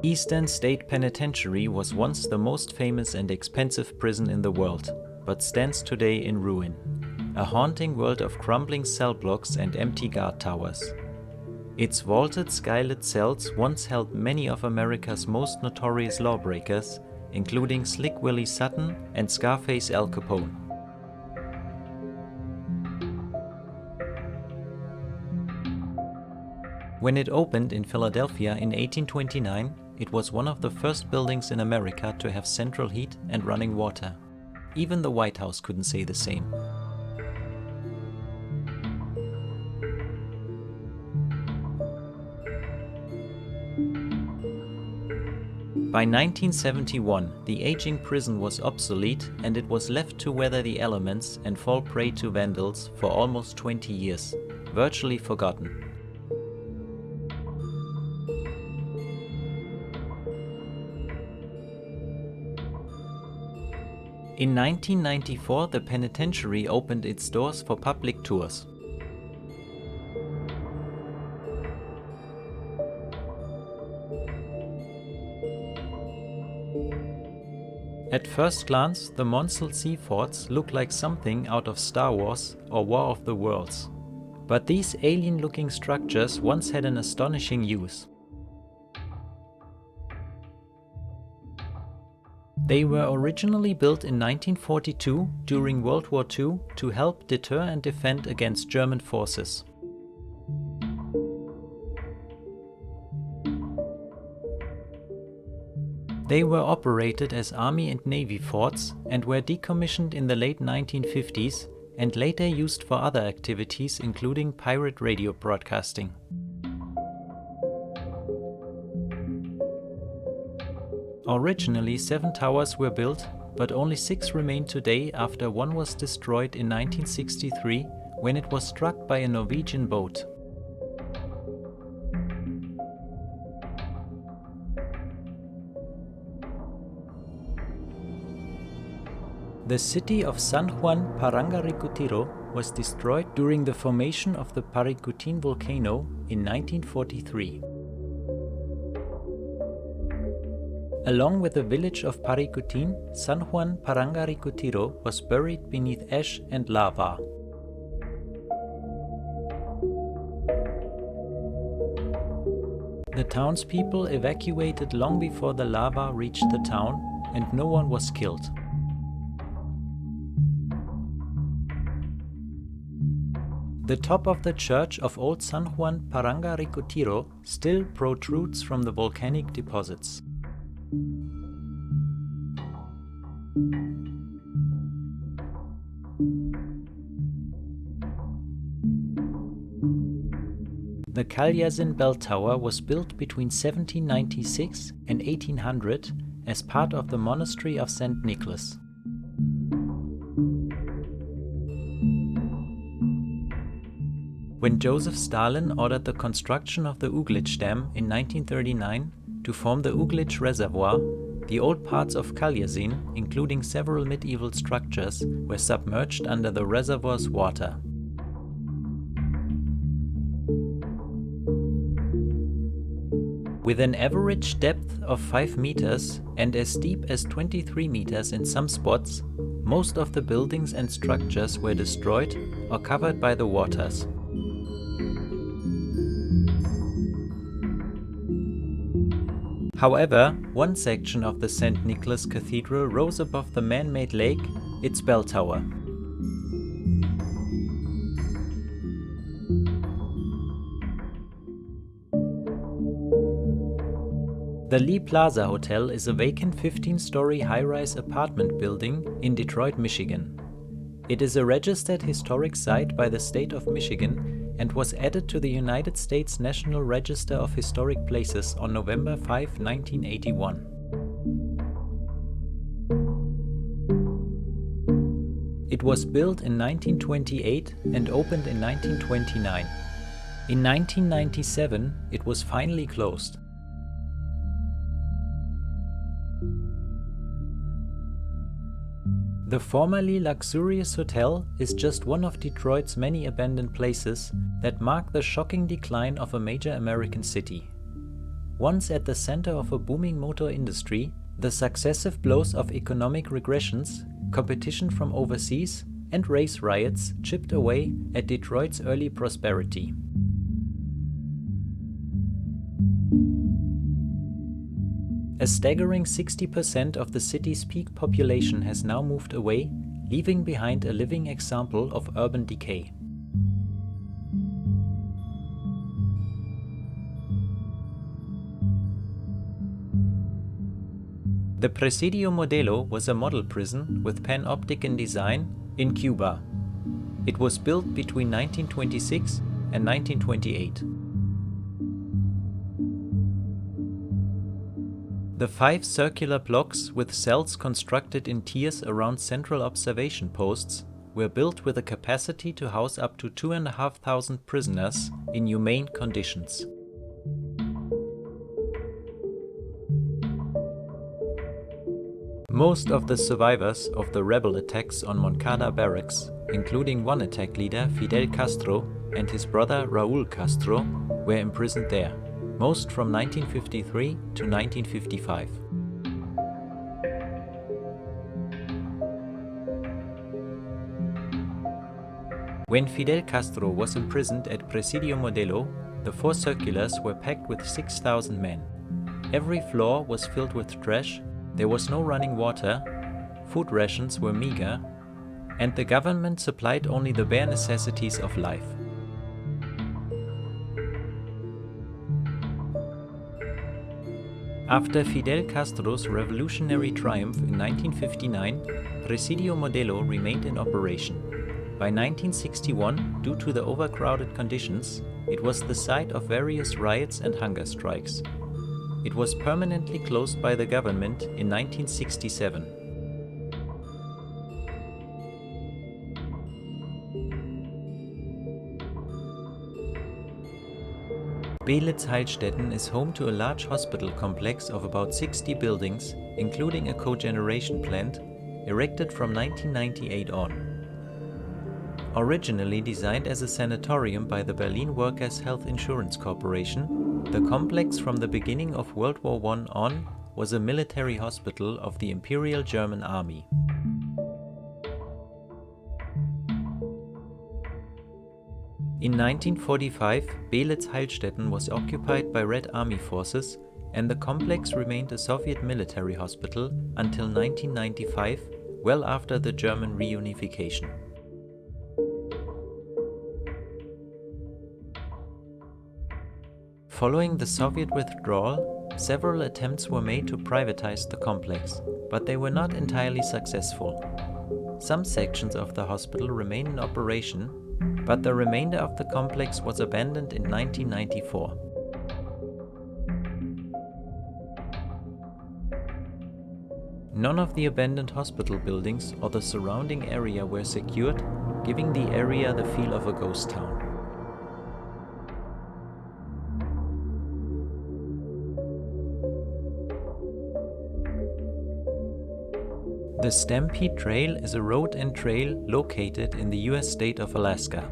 Eastern State Penitentiary was once the most famous and expensive prison in the world, but stands today in ruin. A haunting world of crumbling cell blocks and empty guard towers. Its vaulted skylit cells once held many of America's most notorious lawbreakers, including Slick Willie Sutton and Scarface Al Capone. When it opened in Philadelphia in 1829, it was one of the first buildings in America to have central heat and running water. Even the White House couldn't say the same. By 1971, the aging prison was obsolete and it was left to weather the elements and fall prey to vandals for almost 20 years, virtually forgotten. In 1994, the penitentiary opened its doors for public tours. At first glance, the Maunsell Sea Forts look like something out of Star Wars or War of the Worlds. But these alien-looking structures once had an astonishing use. They were originally built in 1942 during World War II to help deter and defend against German forces. They were operated as Army and Navy forts and were decommissioned in the late 1950s and later used for other activities including pirate radio broadcasting. Originally 7 towers were built, but only 6 remain today after one was destroyed in 1963 when it was struck by a Norwegian boat. The city of San Juan Parangarikutiro was destroyed during the formation of the Parikutin volcano in 1943. Along with the village of Parikutin, San Juan Parangarikutiro was buried beneath ash and lava. The townspeople evacuated long before the lava reached the town, and no one was killed. The top of the church of Old San Juan Parangarikutiro still protrudes from the volcanic deposits. The Kalyazin bell tower was built between 1796 and 1800 as part of the monastery of St. Nicholas. When Joseph Stalin ordered the construction of the Uglitch Dam in 1939 to form the Uglitch Reservoir, the old parts of Kalyazin, including several medieval structures, were submerged under the reservoir's water. With an average depth of 5 meters and as deep as 23 meters in some spots, most of the buildings and structures were destroyed or covered by the waters. However, one section of the St. Nicholas Cathedral rose above the man-made lake, its bell tower. The Lee Plaza Hotel is a vacant 15-story high-rise apartment building in Detroit, Michigan. It is a registered historic site by the state of Michigan and was added to the United States National Register of Historic Places on November 5, 1981. It was built in 1928 and opened in 1929. In 1997, it was finally closed. The formerly luxurious hotel is just one of Detroit's many abandoned places that mark the shocking decline of a major American city. Once at the center of a booming motor industry, the successive blows of economic regressions, competition from overseas, and race riots chipped away at Detroit's early prosperity. A staggering 60% of the city's peak population has now moved away, leaving behind a living example of urban decay. The Presidio Modelo was a model prison with panopticon design in Cuba. It was built between 1926 and 1928. The 5 circular blocks with cells constructed in tiers around central observation posts were built with a capacity to house up to 2,500 prisoners in humane conditions. Most of the survivors of the rebel attacks on Moncada barracks, including one attack leader Fidel Castro and his brother Raúl Castro, were imprisoned there, most from 1953 to 1955. When Fidel Castro was imprisoned at Presidio Modelo, the 4 circulars were packed with 6,000 men. Every floor was filled with trash. There was no running water, food rations were meager, and the government supplied only the bare necessities of life. After Fidel Castro's revolutionary triumph in 1959, Presidio Modelo remained in operation. By 1961, due to the overcrowded conditions, it was the site of various riots and hunger strikes. It was permanently closed by the government in 1967. Beelitz-Heilstätten is home to a large hospital complex of about 60 buildings, including a cogeneration plant, erected from 1998 on. Originally designed as a sanatorium by the Berlin Workers' Health Insurance Corporation, the complex from the beginning of World War I on was a military hospital of the Imperial German Army. In 1945, Beelitz-Heilstätten was occupied by Red Army forces, and the complex remained a Soviet military hospital until 1995, well after the German reunification. Following the Soviet withdrawal, several attempts were made to privatize the complex, but they were not entirely successful. Some sections of the hospital remain in operation, but the remainder of the complex was abandoned in 1994. None of the abandoned hospital buildings or the surrounding area were secured, giving the area the feel of a ghost town. The Stampede Trail is a road and trail located in the US state of Alaska.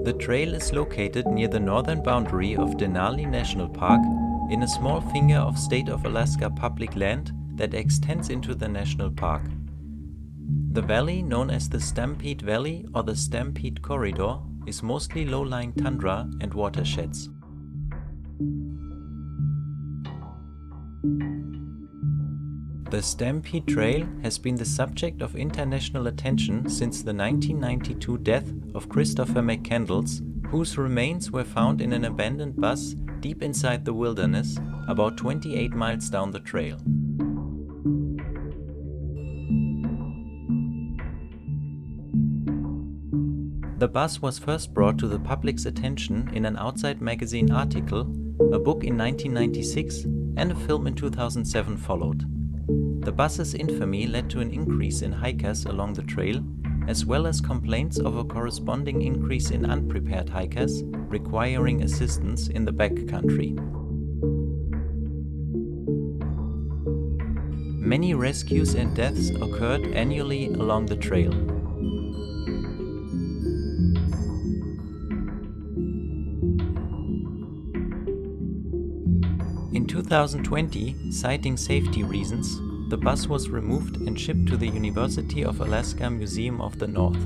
The trail is located near the northern boundary of Denali National Park in a small finger of state of Alaska public land that extends into the national park. The valley, known as the Stampede Valley or the Stampede Corridor, is mostly low-lying tundra and watersheds. The Stampede Trail has been the subject of international attention since the 1992 death of Christopher McCandless, whose remains were found in an abandoned bus deep inside the wilderness, about 28 miles down the trail. The bus was first brought to the public's attention in an Outside magazine article, a book in 1996, and a film in 2007 followed. The bus's infamy led to an increase in hikers along the trail, as well as complaints of a corresponding increase in unprepared hikers requiring assistance in the backcountry. Many rescues and deaths occurred annually along the trail. In 2020, citing safety reasons, the bus was removed and shipped to the University of Alaska Museum of the North.